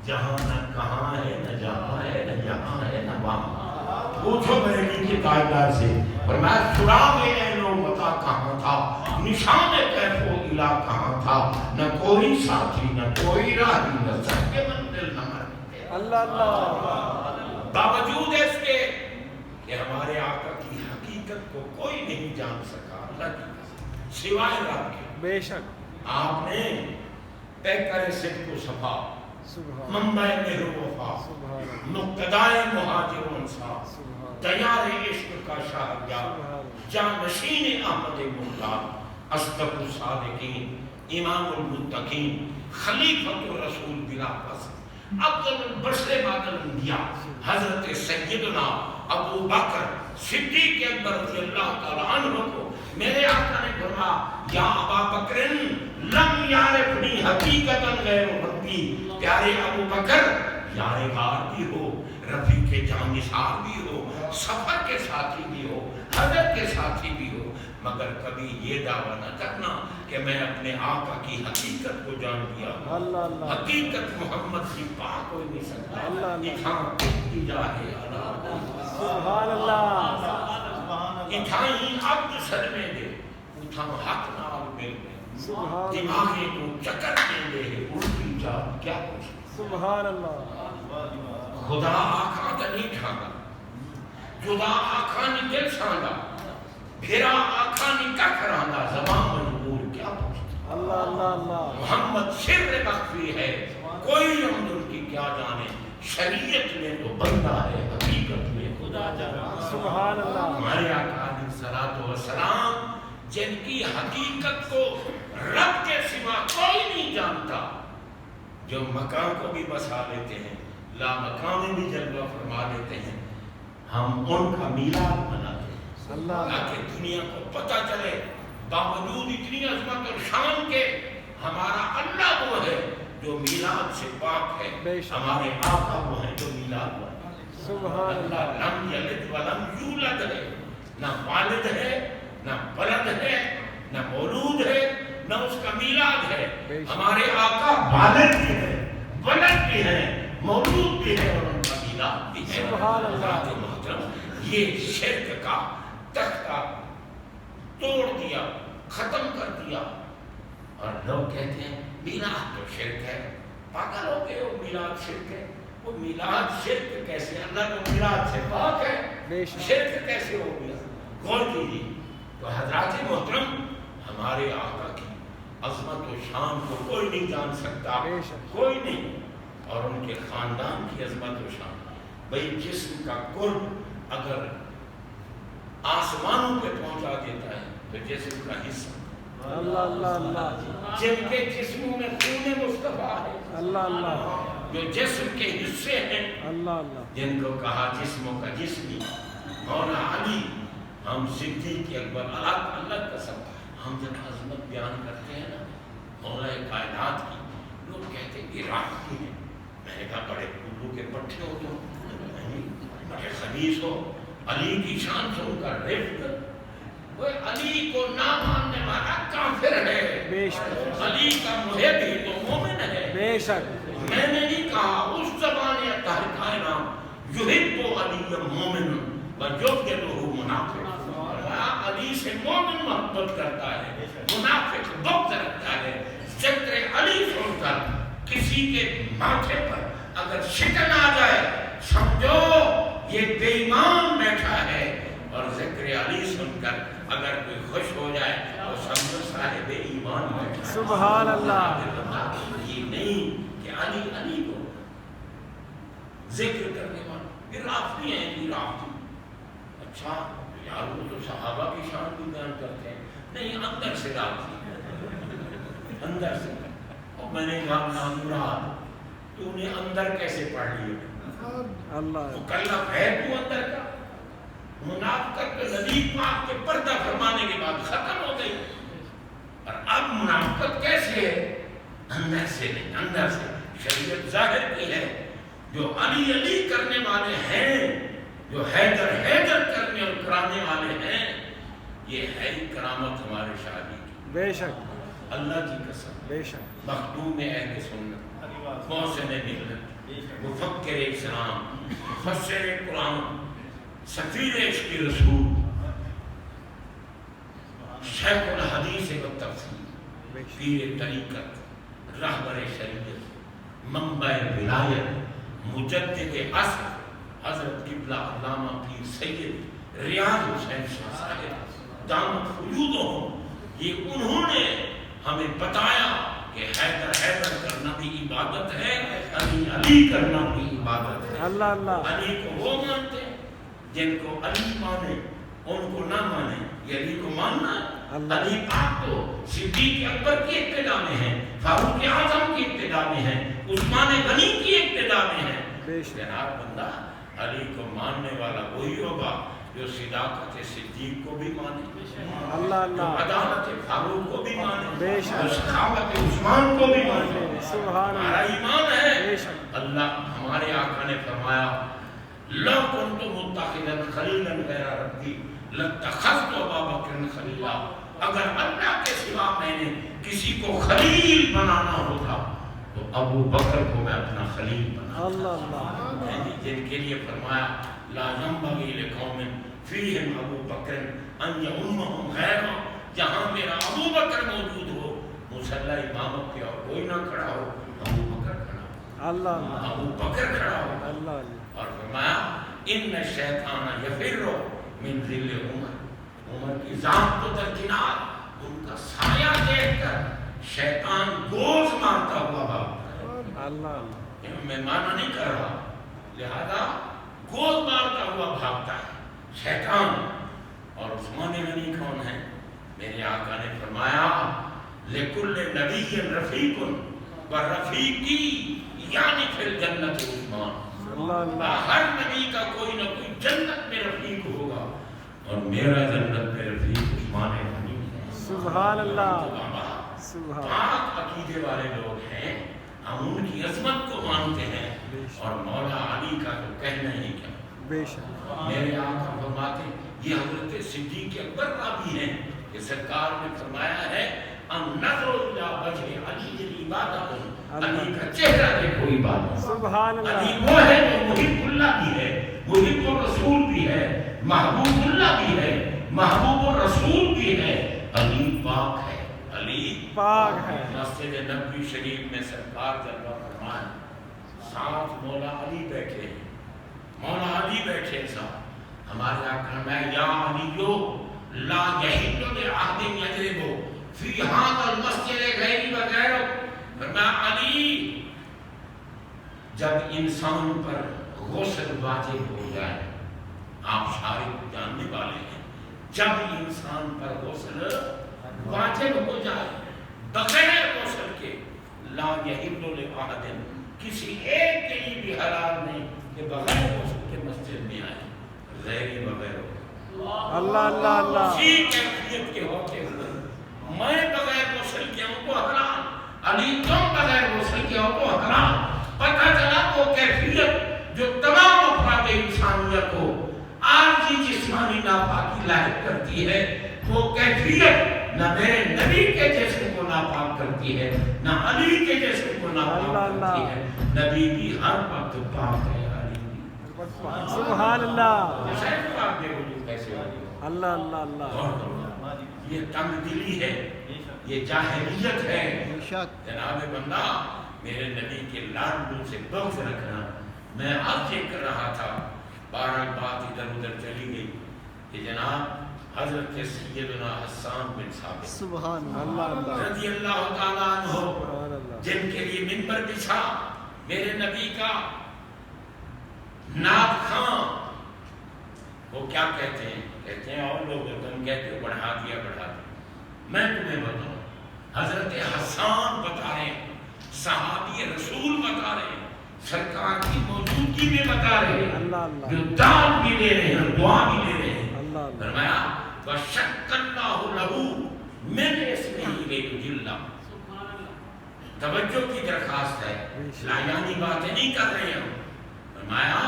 جہاں نہ کہاں ہے، نہ جہاں ہے، نہ یہاں ہے، نہ وہاں۔ پوچھو بریلی کے تاجدار سے، فرمایا سراغ عین و متا کہاں تھا، نشان کیف و الہ کہاں تھا، نہ کوئی ساتھی، نہ کوئی راہی، نہ سب کے منزل نہ مرتے۔ اللہ اللہ باوجود اس کے کہ ہمارے آقا کی حقیقت کو کوئی نہیں جان سکا، اللہ کی قسم، سوائے رب کے۔ بے شک آپ نے پیکر صدق و صفا، سبحان منبع مہر و وفا، سبحان مقتدائے مہاجر و انصار، سبحان تیار عشق کا شاہجاہ، سبحان جانشین احمد مختار، اصدق الصادقین، امام المتقین، خلیفۃ الرسول بلا فصل، افضل البشر بعد الانبیاء، حضرت سیدنا ابو بکر صدیق اکبر رضی اللہ تعالیٰ عنہ کو میرے آقا نے فرمایا یا ابا بکر لم یعرفنی حقیقتا غیر ربی، پیارے ابو بکر یار غار بھی ہو، رفیق جانثار بھی ہو، سفر کے ساتھی بھی ہو، حضرت کے ساتھی بھی ہو، مگر کبھی یہ دعویٰ نہ کرنا کہ میں اپنے آقا کی حقیقت کو جان لیا۔ اللہ اللہ حقیقت محمد کی پاک ہو نہیں سکتا، اللہ اللہ اتھاں کی جاہے اللہ، سبحان اللہ اتھائی عبد سلمے دے، اتھاں حق نال مل گئے، سبحان دماغی کو چکر دے دے، الٹی جا کیا کچھ سبحان اللہ خدا آخا تا نہیں ٹھانگا، جدا آخا نہیں دل سانگا، پھرا آخا نہیں ککھ رہنگا، زبان مجبور کیا پوچھتا۔ اللہ اللہ اللہ محمد سر مخفی ہے، کوئی ہم ان کی کیا جانے، شریعت میں تو بندہ ہے، حقیقت میں خدا جانا۔ سبحان اللہ ہمارے آقا علیہ الصلوۃ والسلام جن کی حقیقت کو رب کے سوا کوئی نہیں جانتا، جو مکان کو بھی بسا لیتے ہیں، لا مکان میں بھی جلوہ فرما لیتے ہیں، ہم ان کا میلاد مناتے ہیں اللہ تاکہ دنیا کو پتہ چلے باوجود اتنی عظمت اور شان کے ہمارا اللہ وہ ہے جو میلاد سے پاک ہے، ہمارے آقا وہ ہیں جو میلاد والے ہیں۔ سبحان اللہ اللہ لم یلد ولم یولد ہے، نہ والد ہے، نہ ولد ہے، نہ مولود ہے، نہ اس کا میلاد ہے۔ ہمارے آقا والد بھی ہے، ولد بھی ہے، مولود بھی ہے اور ان کا میلاد بھی ہے۔ سبحان اللہ۔ حضرات محترم، یہ شرک کا تختہ توڑ دیا، ختم کر دیا، اور لوگ کہتے ہیں میلاد تو شرک ہے، پاگل ہو گئے، وہ میلاد شرک ہے۔ وہ میلاد شرک کیسے؟ اللہ کو میلاد سے پاک ہے، شرک کیسے ہو گیا؟ غور کیجیے۔ تو حضرات محترم، ہمارے آقا کی عظمت و شان کو کوئی نہیں جان سکتا، کوئی نہیں، اور ان کے خاندان کی عظمت و شان۔ بھئی جسم کا قرب اگر آسمانوں پہ پہنچا دیتا ہے تو جسم کا حصہ، اللہ اللہ اللہ جن کے جسموں میں خون مصطفیٰ ہے، اللہ اللہ جو جسم کے حصے ہیں، اللہ اللہ جن کو کہا جسموں کا جسمی، مولا علی، ہم صدیق اکبر، اللہ قسم، ہم جب عظمت بیان کرتے ہیں نا مولا کائنات کی، لوگ کہتے ہیں یہ راہ کی ہے۔ میں نے کہا بڑے اردو کے پٹھے ہو تو بڑے خبیث ہو، علی کی شان سن کر رفت، وہ علی کو نہ ماننے والا کافر ہے، بے شک علی کا محب ہی تو مومن ہے۔ بے شک میں نے نہیں کہا اس زبان طاہرہ یحب علی مومن ویبغضہ منافق، علی سے مومن محبت کرتا ہے، منافق بغض رکھتا ہے۔ ذکر علی سن کر کسی کے ماتھے پر اگر شکن آ جائے سمجھو یہ بے ایمان بیٹھا ہے، اور ذکر علی سن کر اگر کوئی خوش ہو جائے تو سمجھو صاحب ایمان بیٹھا ہے۔ سبحان اللہ۔ یہ نہیں کہ علی علی کو ذکر کرنے والا یہ رافضی ہیں، یہ رافضی۔ اچھا یار وہ تو صحابہ کی شان بھی بیان کرتے ہیں، نہیں اندر سے رافضی، اندر سے۔ اور میں نے کہا نامراد تو نے اندر کیسے پڑھ لیا؟ اللہ مکلف ہے تو اندر کا؟ منافقت تو نبی پاک کے پردہ فرمانے کے بعد ختم ہو گئی، اور اب منافقت کیسے ہے؟ اندر سے نہیں، اندر سے۔ شریعت ظاہر کی ہے، جو علی علی کرنے والے ہیں، جو حیدر حیدر کرنے اور کرانے والے ہیں، یہ ہے ہی کرامت ہمارے شادی کی، بے شک اللہ کی قسم۔ بے شک مخدوم اہل سنت، محسن ملت، مفکر اسلام، مفسر قرآن، سفیر عشق رسول، شیخ الحدیث و تفسیر، پیر طریقت، رہبر شریعت، منبع ولایت، مجدد عصر، حضرت قبلہ علامہ پیر سید ریاض حسین شاہ صاحب دامت فیوضہم، یہ انہوں نے ہمیں بتایا کہ حیدر حیدر کرنا بھی عبادت ہے، علی علی کرنا بھی عبادت ہے۔ اللہ اللہ۔ علی کو وہ مانتے ہیں جن کو علی مانے، ان کو نہ مانے، یہ علی کو ماننا ہے۔ علی پاک تو صدیق اکبر کی ابتدا میں ہیں، فاروق اعظم کی ابتدا میں ہیں، عثمان غنی کی ابتدا میں ہیں۔ جناب بندہ علی کو ماننے والا وہی ہوگا جو صداقت صدیق کو بھی مانے، اللہ اللہ۔ عدالت فاروق کو بھی مانے، بے شک۔ سخاوت عثمان کو بھی مانے۔ سبحان ہمارا اللہ۔ ایمان ہے۔ بے شک۔ اللہ ہمارے آقا نے فرمایا لو کنت متخذا خلیلا غیر ربی لاتخذت ابا بکر خلیلا، اگر اللہ کے سوا میں نے کسی کو خلیل بنانا ہوتا تو ابو بکر کو میں اپنا خلیل بنا۔ اللہ اللہ۔ جن کے لیے فرمایا لا ينبغي لقوم فيهم ابو بکر ان يؤمهم غیرہ، جہاں میرا ابو بکر موجود ہو مصلی امامت پہ اور کوئی نہ کھڑا ہو، ابو بکر کھڑا ہو، اللہ اللہ۔ ابو بکر کھڑا ہو۔ اللہ اللہ۔ اور فرمایا ان الشیطان یفر من ذل عمر، عمر کی ذات تو درکنار، ان کا سایہ دیکھ کر شیطان گوز مارتا ہوا بھاگتا ہے۔ اللہ اللہ۔ میں مانا نہیں کر رہا، لہذا گوز مارتا ہوا بھاگتا ہے شیطان۔ اور عثمان غنی کون ہے؟ میرے آقا نے فرمایا لکل نبی رفیق ورفیقی یعنی فی الجنت عثمان، اللہ اللہ۔ ہر نبی کا کوئی نہ کوئی جنت میں رفیق ہوگا، اور میرا جنت میں رفیق عثمان غنی ہے۔ سبحان اللہ۔ سبحان پاک عقیدے والے لوگ ہیں، ہم ان کی عظمت کو مانتے ہیں، اور مولا علی کا تو کہنا ہی کیا۔ بے شک۔ میرے آقا فرماتے یہ حضرت صدیق اکبر راوی ہیں کہ سرکار نے فرمایا ہے النظر الی وجہ علی عبادت، علی کا چہرہ دیکھو عبادت۔ سبحان علی اللہ۔ وہ ہے جو محب اللہ بھی ہے، محب الرسول بھی ہے، محبوب اللہ بھی ہے، محبوب الرسول بھی ہے، علی پاک ہے، علی پاک ہے۔ مسجد نبوی شریف میں سرکار جلوہ فرمائے، ساتھ مولا علی بیٹھے ہیں، مولا علی بیٹھے ساتھ، ہمارے آقا میں یا علیو لا یحل لعہد یجربو فی ھذا المسجد غیری وغیرہ، فرمایا علی جب انسان پر غسل واجب ہو جائے، آپ شارح جاننے والے ہیں، جب انسان پر غسل واجب ہو جائے بغیر غسل کے لا یحل لعہد، کسی ایک کے لیے بھی حلال نہیں کہ بغیر غسل کے مسجد میں آئے، غیر وغیرہ اللہ اللہ اللہ۔ اسی کیفیت کے ہوتے ہوئے میں بغیر غسل کیا ہوں تو حلال، علی تم بغیر غسل کیا ہو تو حلال۔ پتہ چلا وہ کیفیت جو تمام افراد انسانیت کو آج کی جسمانی ناپاکی لاحق کرتی ہے تو کیفیت نہ میرے نبی کے جسم کو ناپاک کرتی ہے نہ علی کے جسم کو ناپاک کرتی ہے. نبی بھی ہر وقت پاک ہے. سبحان اللہ. حسین پاک بے وجود کیسے ہو؟ اللہ اللہ اللہ. یہ تنگ دلی ہے, یہ جاہلیت ہے. بے شک جناب بندہ میرے نبی کے لاڈلوں سے بغض رکھنا. میں عرض یہ کر رہا تھا, بہرحال بات ادھر ادھر چلی گئی کہ جناب حضرت سیدنا حسان بن ثابت سبحان اللہ اللہ. رضی اللہ تعالیٰ عنہ, سبحان اللہ. جن کے لیے منبر بچھا میرے نبی کا نعت خواں, وہ کیا کہتے ہیں؟ کہتے ہیں اور لوگ تم کہتے ہو بڑھا دیا بڑھا دیا. میں تمہیں بتاؤں, حضرت حسان بتا رہے ہیں, صحابی رسول بتا رہے ہیں, سرکار کی موجودگی میں بتا رہے ہیں, اللہ اللہ. جو دعوت بھی لے رہے ہیں اور دعا بھی لے رہے ہیں. اللہ اللہ. فرمایا وَشَقَّ اللَّهُ لَهُ مِنْ اسْمِهِ لِيُجِلَّهُ. توجہ کی درخواست ہے, لایانی باتیں نہیں کر رہے ہیں. فرمایا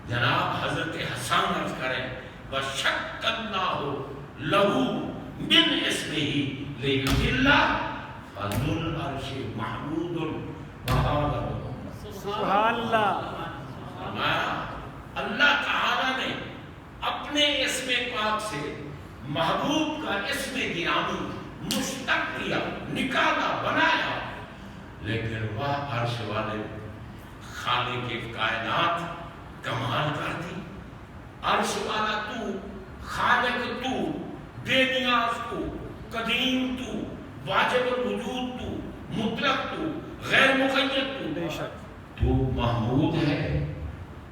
جناب حضرت حسان عرض کریں وَشَقَّ اللَّهُ لَهُ مِنْ اسْمِهِ لِيُجِلَّهُ فَذُو الْعَرْشِ مَحْمُودٌ وَهَذَا مُحَمَّدٌ. سبحان اللہ. فرمایا اللہ تعالیٰ نے اپنے اسم پاک سے محبوب کا اسم گرامی مشتق کیا, نکالا, بنایا, لیکن وہ عرش والے خالق کائنات کمال کرتی. عرش والا تو, خالق تو, بے نیاز تو, قدیم تو, واجب الوجود تو, مطلق تو, غیر مقید تو, بے شک. تو محمود ہے,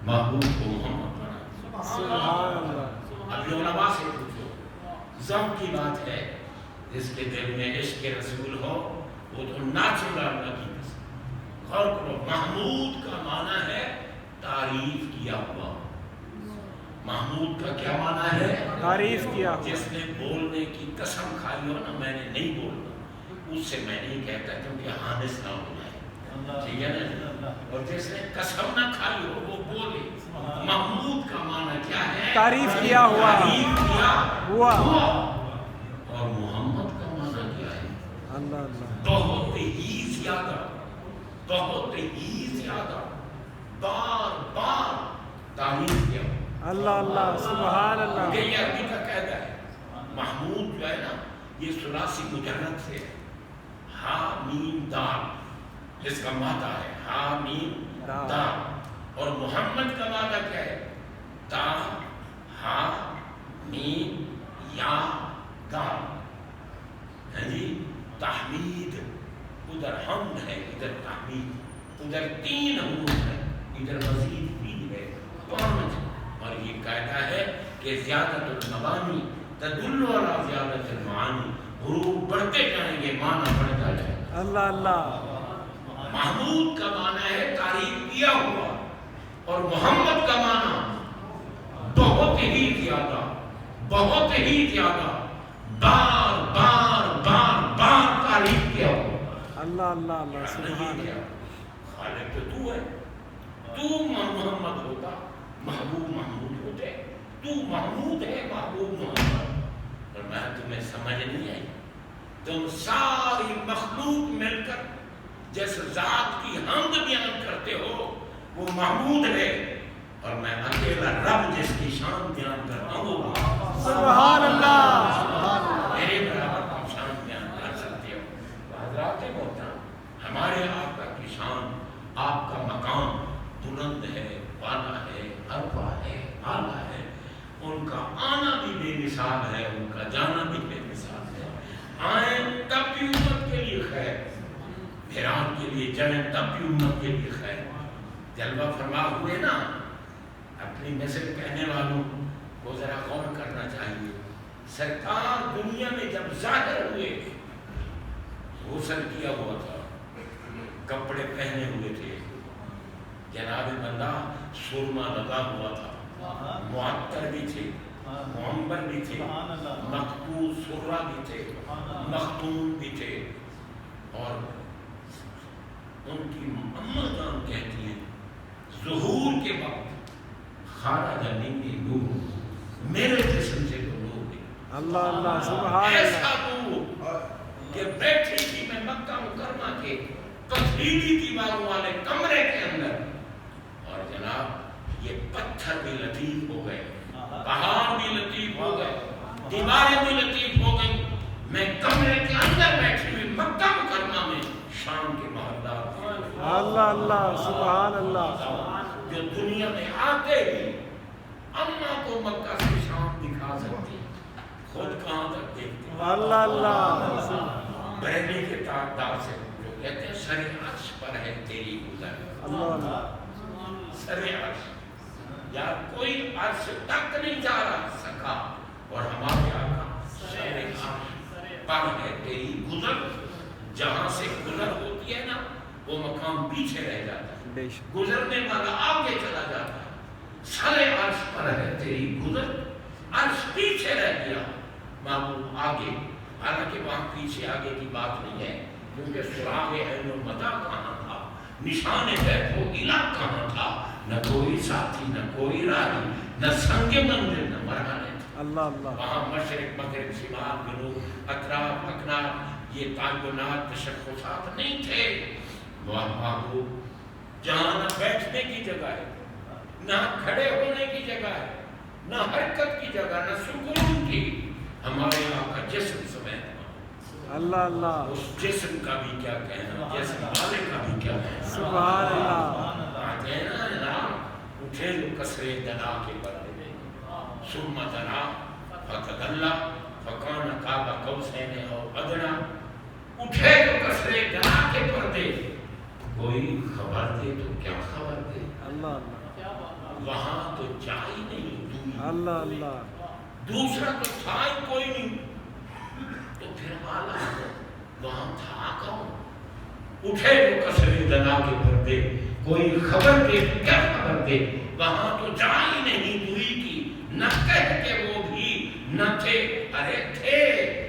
محبوب کو محمد بنا. سبحان اللہ. ابھی علماء سے پوچھو, ذوق کی بات ہے, جس کے دل میں عشق رسول ہو وہ تو ناچے گا اللہ کی قسم. غور کرو, محمود کا معنی ہے تعریف کیا ہوا. محمود کا کیا معنی ہے؟ تعریف کیا ہوا. جس نے بولنے کی قسم کھائی ہو نا میں نے نہیں بولنا, اس سے میں نہیں کہتا کیونکہ حادث نہ ہو جائے, ٹھیک ہے نا. اور جس نے قسم نہ کھائی ہو وہ بولے. محمود کا معنی کیا ہے؟ تعریف کیا ہوا. تعریف کیا ہوا. اور محمد کا معنی کیا ہے؟ اللہ اللہ. بہت ہی زیادہ, بہت ہی زیادہ, بار بار تعریف کیا. اللہ اللہ. سبحان اللہ. یہ عربی کا قاعدہ ہے. محمود جو ہے نا یہ ثلاثی مجرد سے ہے, ہا میم دال, اس کا مادہ ہے ہا میم دال. اور محمد کا مادہ کیا ہے؟ تا ہا میم یا دال. ہے جی, تحمید, ادھر حمد ہے, ادھر تحمید, ادھر 3 حروف ہے, ادھر مزید 3 ہے, 5. اور یہ قاعدہ ہے کہ زیادت المبانی تدل علی زیادت المعانی. حروف بڑھتے جائیں گے معنی بڑھتا جائے گا. اللہ اللہ. محمود کا معنی ہے تعریف کیا ہوا, اور محمد کا معنی بہت ہی زیادہ, بہت ہی زیادہ, بار بار بار بار تعریف کیا ہوا. اللہ اللہ اللہ. سبحان اللہ. خالق تو ہے, تو محمد ہوتا, محبوب محمود ہوتے. تو محمود ہے, محبوب محمد. اور میں تمہیں سمجھ نہیں آئی, تم ساری مخلوق مل کر جس ذات کی حمد بیان کرتے ہو وہ محمود ہے, اور میں اکیلا رب جس کی شان بیان کرتا ہوں سبحان اللہ. میرے برابر کی شان بیان کر سکتے ہو. حضرات محترم, ہمارے آپ کا کی شان, آپ کا مقام بلند ہے, بالا ہے, ارفع ہے, اعلیٰ ہے. ان کا آنا بھی بے مثال ہے, ان کا جانا بھی بے مثال ہے. آئیں تب بھی امت کے لیے خیر, پھران کے لیے جائیں تب بھی امت کے لیے خیر. جلوہ فرما ہوئے نا, اپنی مثل کہنے والوں کو ذرا غور کرنا چاہیے. سرکار دنیا میں جب ظاہر ہوئے, غسل کیا ہوا تھا, کپڑے پہنے ہوئے تھے, جناب بندہ سرما لگا ہوا تھا, معطر بھی تھے, معمر بھی تھے, مخطوط سرہ بھی تھے, مختوم بھی تھے. اور ان کی اماں جان کہتی ہیں ظہور کے وقت خارج من نور, میرے جسم سے تو نور نکلا، اللہ اللہ سبحان ایسا اللہ نور کہ بیٹھی تھی میں مکہ مکرمہ کے پتھریلی دیواروں والے کمرے کے اندر، اور جناب یہ پتھر بھی لطیف ہو گئے، پہاڑ بھی لطیف ہو گئے، دیواریں بھی لطیف ہو گئی، میں کمرے کے اندر بیٹھی ہوئی مکہ مکرمہ میں شام کے محلات اللہ اللہ سبحان اللہ جو دنیا میں آتے ہی اماں کو مکہ سے شام دکھا سکتی، خود کہاں تک دیکھتی، اللہ اللہ بریلی کے تاجدار سے جو کہتے ہیں سر عرش پر ہے تیری گزر، اللہ اللہ سر عرش، یا کوئی عرش تک نہیں جا رہا سکا، اور ہمارے آقا سر عرش پر ہے تیری گزر، جہاں سے گزر ہوتی ہے نا وہ مقام پیچھے رہ جاتا ہے، بے شک گزرنے والا آگے چلا جاتا ہے، سر عرش پر ہے تیری گزر، عرش پیچھے رہ گیا، معبود آگے، حالانکہ وہاں پیچھے آگے کی بات نہیں ہے، کیونکہ سراغ عین المدع کہاں تھا، نشان بیت و الا کہاں تھا، نہ کوئی ساتھی نہ کوئی راہی نہ سنگ منزل نہ مرحلے تھے، اللہ اللہ وہاں مشرق مغرب شمال جنوب اطراف اکناف یہ تعینات تشخصات نہیں تھے، وہاں معبود جہاں نہ بیٹھنے کی جگہ ہے نہ کھڑے ہونے کی جگہ ہے نہ حرکت کی جگہ نہ سکون کی، ہمارے آقا جسم سمیت اللہ اللہ اس جسم کا بھی کیا کہنا، جسم والے کا بھی کیا کہنا، سبحان اللہ آتے ہیں نا جناب، اٹھے جو کسرے دنا کے پردے میں، ثم دنا فتدلا فکان قاب قوسین او ادنا، اٹھے جو کسرے دنا کے پردے، کوئی خبر دے تو کیا خبر دے، اللہ اللہ وہاں تو جا ہی نہیں دوئی، اللہ اللہ دوسرا تو تھا ہی کوئی نہیں، تو پھر والا وہاں تھا کون، اٹھے جو کسرے دنا کے پردے، کوئی خبر دے تو کیا خبر دے، وہاں تو جا ہی نہیں دوئی کی، نہ کہہ کے وہ بھی نہ تھے، ارے تھے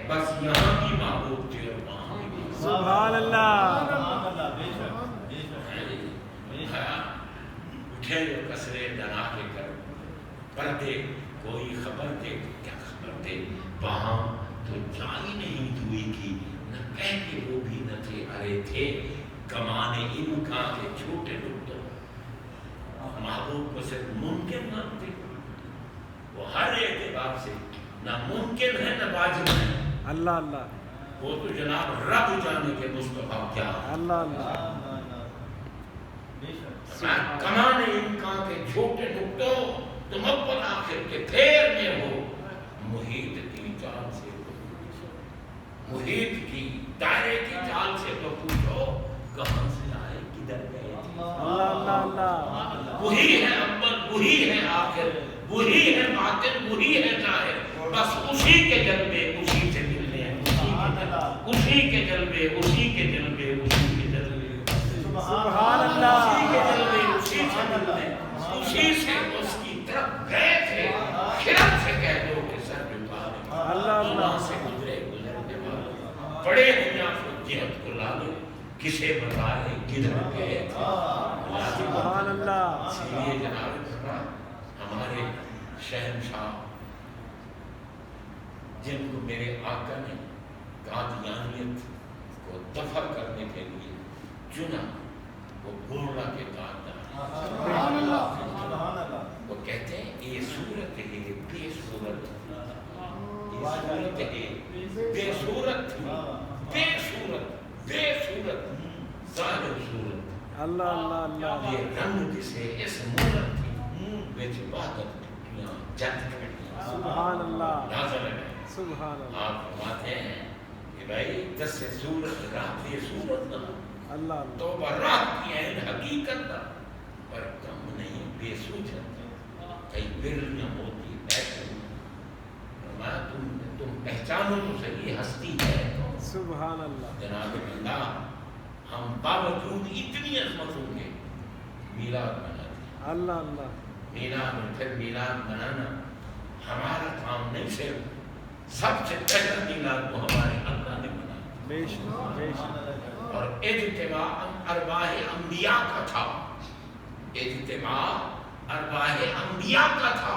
بس یہاں بھی معبود تھے اور وہاں بھی معبود تھے۔ سبحان اللہ اٹھے جو کسرے دنا کے کر پردے، کوئی خبر دے تو کیا خبر دے، وہاں تو جا ہی نہیں دوئی کی، نہ کہہ کے وہ بھی نہ تھے، ارے تھے کمانے امکان کے چھوٹے ٹکڑوں، محبوب کو صرف ممکن مانتے، وہ ہر اعتبار سے نہ ممکن ہے نہ واجب ہے، اللہ اللہ وہ تو جناب رب جانے کے مصطفیٰ کیا ہے، اللہ اللہ کمانے امکان کے چھوٹے ٹکڑوں، تم اپن آخر کے پھیر میں ہو، محیط کی چال سے محیط کی دائرے کی چال سے تو پوچھو کہاں سے آئے کدھر گئے تھے، اللہ اللہ اللہ وہی ہے اول وہی ہے آخر وہی ہے باطن وہی ہے ظاہر، بس اسی کے جلوے اسی سے ملنے ہیں، اسی کے جلوے اسی کے جلوے اسی کے جلوے سبحان اللہ اسی کے جلوے اسی سے ملنے، اسی سے اس کی طرف گئے تھے، خرد سے کہہ دو کہ سر جھکا دیں، اللہ اللہ وہاں سے گزرے گزرنے والے بڑے دنیا کو جہت کو لا دو، کسے بتائے کدھر گئے تھے، سبحان اللہ اسی لیے جناب ہمارے شہنشاہ جن کو میرے آقا نے قادیانیت کو دفع کرنے کے لیے چنا، وہ گورلا کے تاجدار، وہ کہتے ہیں یہ صورت ہے بے صورت، یہ صورت ہے بے صورت تھی، بے صورت بے صورت ظاہر صورت، اللہ اللہ اللہ یہ رنگ جسے اس مورت تھی، ویچ وحدت ٹوٹیاں جت کھڑیاں، سبحان اللہ نازل ہے۔ سبحان اللہ آپ فرماتے ہیں کہ بھائی دس صورت رات یہ صورت نہ اللہ اللہ توبہ رات کی عین حقیقت نہ، پر کم نہیں بے سوچت کئی برلیاں ہوتی ایسے، فرمایا تم پہچانو تو صحیح ہستی ہے تو سبحان اللہ جناب اللہ ہم باوجود اتنی عظمتوں کے میلاد مناتے، اللہ اللہ میلاد میں پھر میلاد منانا ہمارا کام نہیں، صرف سب سے پہلا میلاد وہ ہمارے اللہ نے منایا، بے شک بے شک اور اجتماع ارواح انبیاء کا تھا، اجتماع ارواح انبیاء کا تھا،